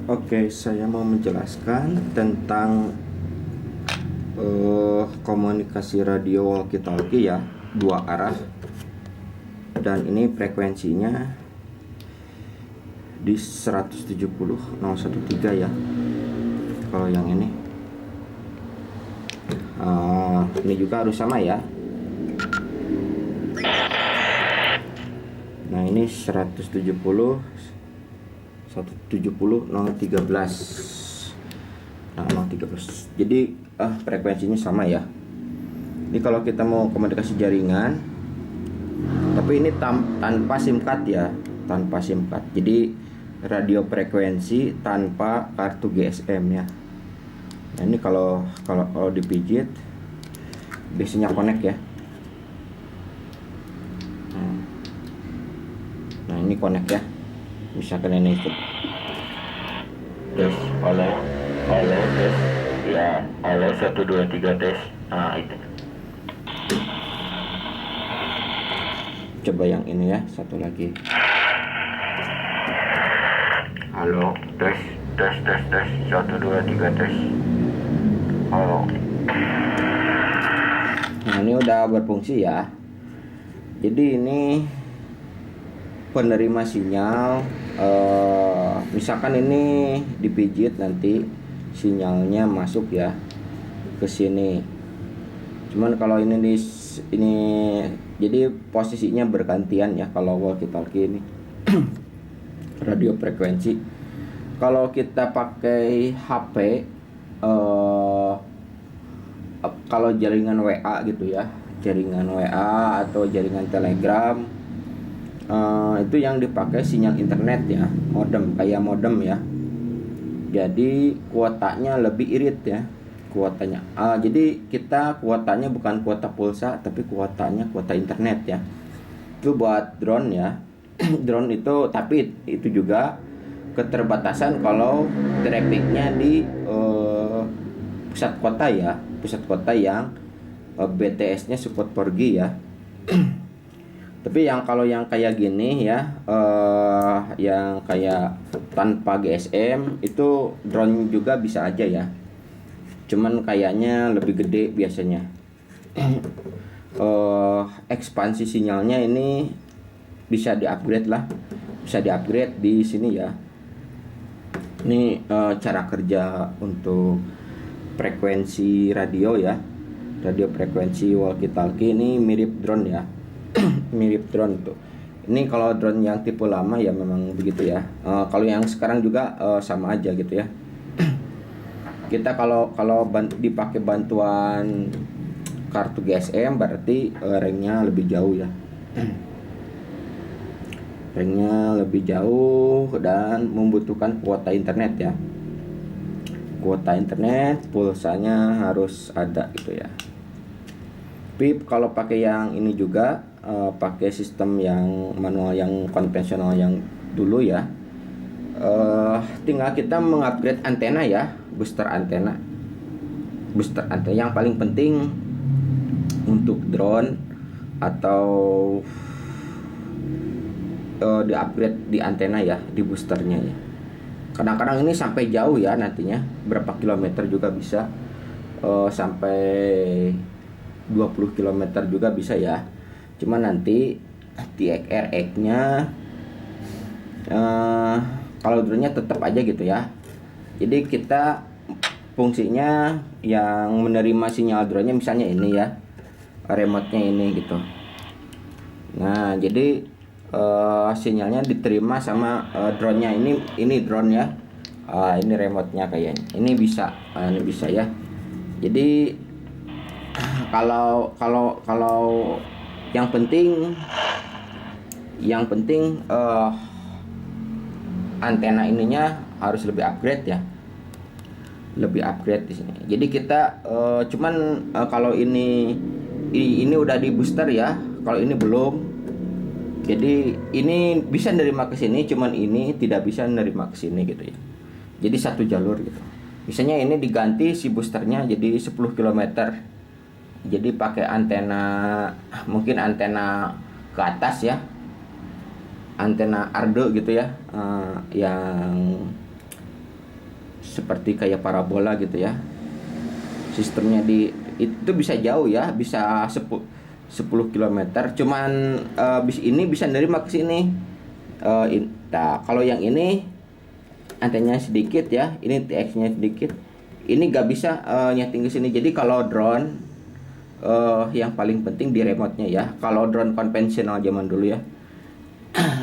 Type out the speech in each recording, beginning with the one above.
Oke, saya mau menjelaskan tentang komunikasi radio walkie-talkie ya, dua arah, dan ini frekuensinya di 170,013 ya. Kalau yang ini juga harus sama ya. Nah, ini 170,013. Nah, 013. Jadi frekuensinya sama ya. Ini kalau kita mau komunikasi jaringan, tapi ini tanpa SIM card ya, tanpa SIM card. Jadi radio frekuensi tanpa kartu GSM ya. Nah, ini kalau dipijit biasanya connect ya. Nah, ini connect ya. Misalkan ini ikut. Tes, halo, tes, ya, halo 1 2 3 tes, nah itu. Coba yang ini ya, satu lagi. Halo, tes, 1 2 3 tes, halo. Nah, ini udah berfungsi ya. Jadi ini penerima sinyal, misalkan ini dipijit, nanti sinyalnya masuk ya ke sini. Cuman kalau ini jadi posisinya bergantian ya kalau walkie-talkie ini. Radio frekuensi. Kalau kita pakai HP, kalau jaringan WA gitu ya, jaringan WA atau jaringan Telegram, itu yang dipakai sinyal internet ya, modem, kayak modem ya. Jadi kuotanya lebih irit ya, kuotanya. Jadi kita kuotanya bukan kuota pulsa, tapi kuotanya kuota internet ya. Itu buat drone ya. Drone itu, tapi itu juga keterbatasan kalau trafficnya di pusat kota ya, pusat kota yang BTS-nya support 4G ya. Tapi kalau yang kayak gini ya, yang kayak tanpa GSM itu drone juga bisa aja ya. Cuman kayaknya lebih gede biasanya. Ekspansi sinyalnya ini bisa di-upgrade lah, bisa di-upgrade di sini ya. Ini cara kerja untuk frekuensi radio ya, radio frekuensi walkie-talkie ini mirip drone ya. Mirip drone tuh. Ini kalau drone yang tipe lama ya memang begitu ya. Kalau yang sekarang juga sama aja gitu ya. Kita kalau dipakai bantuan kartu GSM berarti ringnya lebih jauh ya. Ringnya lebih jauh dan membutuhkan kuota internet ya. Kuota internet, pulsanya harus ada gitu ya. Tapi kalau pakai yang ini juga, pakai sistem yang manual, yang konvensional yang dulu ya, tinggal kita mengupgrade antena ya, booster antena yang paling penting untuk drone atau di-upgrade di antena ya, di boosternya ya. Kadang-kadang ini sampai jauh ya, nantinya berapa kilometer juga bisa, sampai 20 km juga bisa ya. Cuma nanti di RX-nya kalau drone-nya tetap aja gitu ya. Jadi kita fungsinya yang menerima sinyal drone-nya misalnya ini ya, remote-nya ini gitu. Nah, jadi sinyalnya diterima sama drone-nya, ini drone ya. Ini remote-nya kayaknya. Ini bisa ya. Jadi kalau yang penting antena ininya harus lebih upgrade ya, lebih upgrade di sini. Jadi kita cuman kalau ini udah di booster ya, kalau ini belum. Jadi ini bisa nerima ke sini, cuman ini tidak bisa nerima ke sini gitu ya. Jadi satu jalur gitu. Misalnya ini diganti si boosternya jadi 10 km. Jadi pakai antena, mungkin antena ke atas ya, antena Ardo gitu ya, yang seperti kayak parabola gitu ya. Sistemnya itu bisa jauh ya, bisa 10 km. Cuman bis ini bisa nerima ke sini. Nah, kalau yang ini antenanya sedikit ya, ini TX-nya sedikit. Ini gak bisa nyeting ke sini. Jadi kalau drone yang paling penting di remote-nya ya. Kalau drone konvensional zaman dulu ya.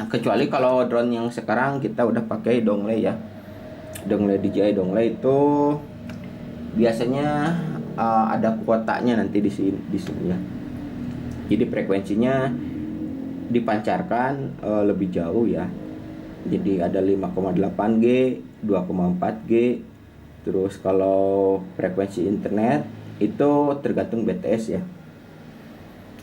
Kecuali kalau drone yang sekarang kita udah pakai dongle ya. Dongle DJI dongle itu biasanya ada kuotanya nanti di sini ya. Jadi frekuensinya dipancarkan lebih jauh ya. Jadi ada 5,8G, 2,4G. Terus kalau frekuensi internet itu tergantung BTS ya.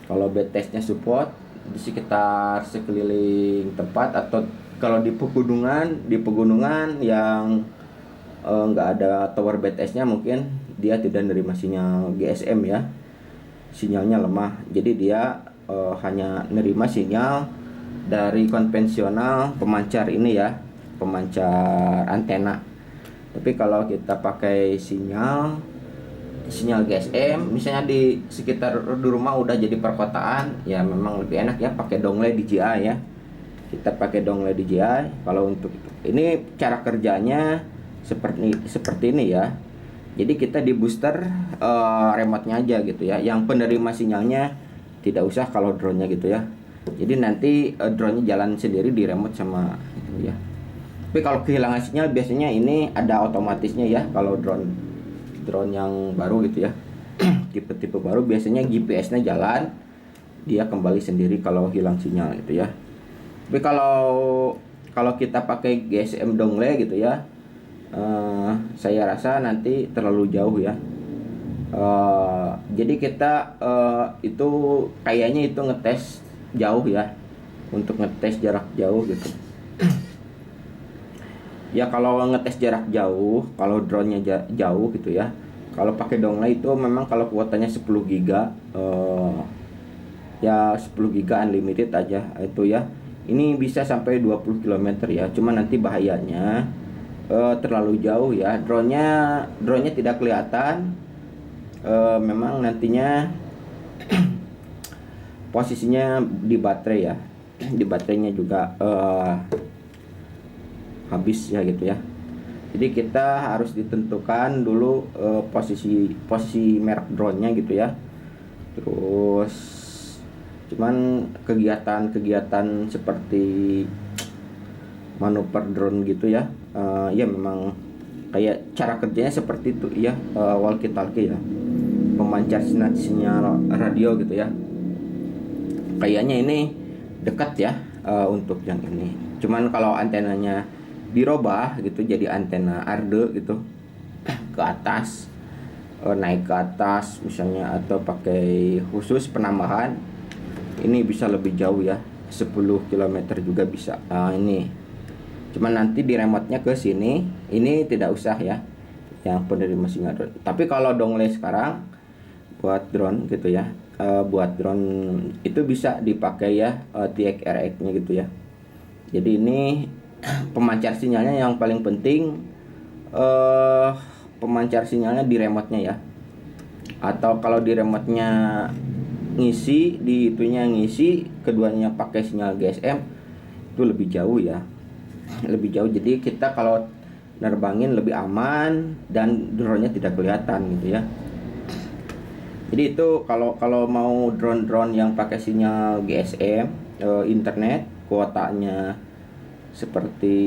Kalau BTS-nya support di sekitar sekeliling tempat, atau kalau di pegunungan yang nggak ada tower BTS-nya, mungkin dia tidak menerima sinyal GSM ya. Sinyalnya lemah. Jadi dia hanya nerima sinyal dari konvensional pemancar ini ya, pemancar antena. Tapi kalau kita pakai sinyal GSM, misalnya di sekitar di rumah udah jadi perkotaan, ya memang lebih enak ya pakai dongle DJI ya. Kita pakai dongle DJI. Kalau untuk ini cara kerjanya seperti ini ya. Jadi kita di booster remote-nya aja gitu ya. Yang penerima sinyalnya tidak usah kalau drone-nya gitu ya. Jadi nanti drone-nya jalan sendiri di remote sama itu ya. Tapi kalau kehilangan sinyal biasanya ini ada otomatisnya ya. Kalau drone yang baru gitu ya, tipe-tipe baru biasanya GPS-nya jalan, dia kembali sendiri kalau hilang sinyal gitu ya. Tapi kalau kita pakai GSM dongle gitu ya, saya rasa nanti terlalu jauh ya. Jadi kita itu kayaknya itu ngetes jauh ya, untuk ngetes jarak jauh gitu. Ya kalau ngetes jarak jauh, kalau drone-nya jauh gitu ya. Kalau pakai dongle itu memang kalau kuotanya 10 GB ya 10 GB unlimited aja itu ya. Ini bisa sampai 20 km ya. Cuma nanti bahayanya terlalu jauh ya. Drone-nya tidak kelihatan. Memang nantinya posisinya di baterai ya. Di baterainya juga habis ya gitu ya. Jadi kita harus ditentukan dulu posisi merek drone-nya gitu ya. Terus cuman kegiatan seperti manuver drone gitu ya, ya memang kayak cara kerjanya seperti itu ya, walkie talkie ya, pemancar sinyal radio gitu ya. Kayaknya ini dekat ya untuk yang ini. Cuman kalau antenanya dirubah gitu jadi antena arde gitu ke atas, naik ke atas misalnya, atau pakai khusus penambahan, ini bisa lebih jauh ya, 10 km juga bisa. Ini cuman nanti di remote-nya ke sini, ini tidak usah ya yang penerima sinyal drone. Tapi kalau dongle sekarang buat drone gitu ya, buat drone itu bisa dipakai ya TX-RX-nya gitu ya. Jadi ini pemancar sinyalnya yang paling penting, pemancar sinyalnya di remote-nya ya. Atau kalau di remote-nya ngisi, di itunya ngisi, keduanya pakai sinyal GSM, itu lebih jauh ya. Lebih jauh, jadi kita kalau nerbangin lebih aman dan drone-nya tidak kelihatan gitu ya. Jadi itu kalau mau drone yang pakai sinyal GSM, internet, kuotanya seperti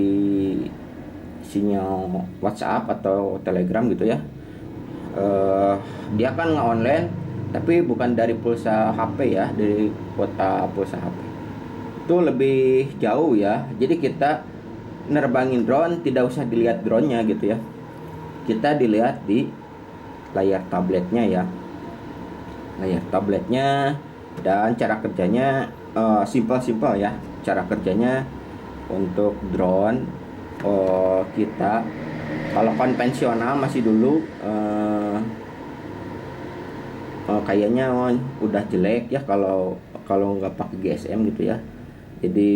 sinyal WhatsApp atau Telegram gitu ya. Dia kan nge-online tapi bukan dari pulsa HP ya, dari kuota pulsa HP. Itu lebih jauh ya. Jadi kita nerbangin drone tidak usah dilihat drone-nya gitu ya. Kita dilihat di layar tabletnya ya. Layar tabletnya, dan cara kerjanya simpel ya. Cara kerjanya untuk drone kita kalau konvensional masih dulu kayaknya udah jelek ya kalau nggak pakai GSM gitu ya. Jadi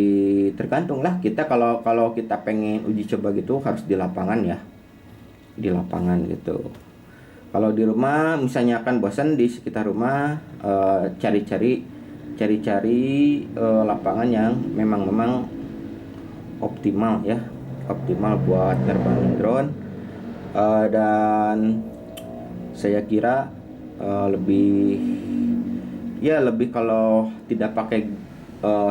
tergantung lah kita, kalau kita pengen uji coba gitu harus di lapangan ya. di lapangan gitu. Kalau di rumah misalnya akan bosan di sekitar rumah, cari-cari lapangan yang memang optimal ya, optimal buat terbangin drone. Dan saya kira lebih kalau tidak pakai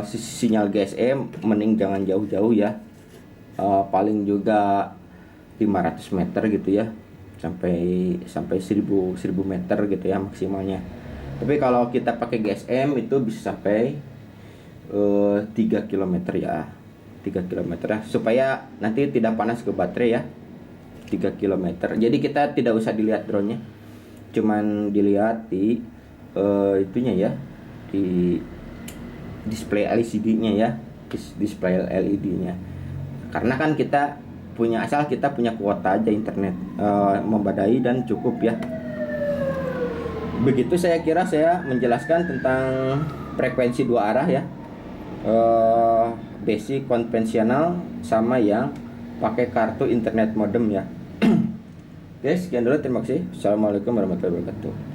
sinyal GSM mending jangan jauh-jauh ya. Paling juga 500 meter gitu ya, sampai 1000 meter gitu ya maksimalnya. Tapi kalau kita pakai GSM itu bisa sampai 3 km ya. 3 km ya, supaya nanti tidak panas ke baterai ya. 3 km. Jadi kita tidak usah dilihat drone-nya. Cuman dilihat di itunya ya, di display LCD-nya ya. Display LED-nya. Karena kan kita punya kuota aja internet, membadai dan cukup ya. Begitu saya kira saya menjelaskan tentang frekuensi dua arah ya, basic konvensional sama yang pakai kartu internet modem ya. Oke, sekian dulu, terima kasih. Assalamualaikum warahmatullahi wabarakatuh.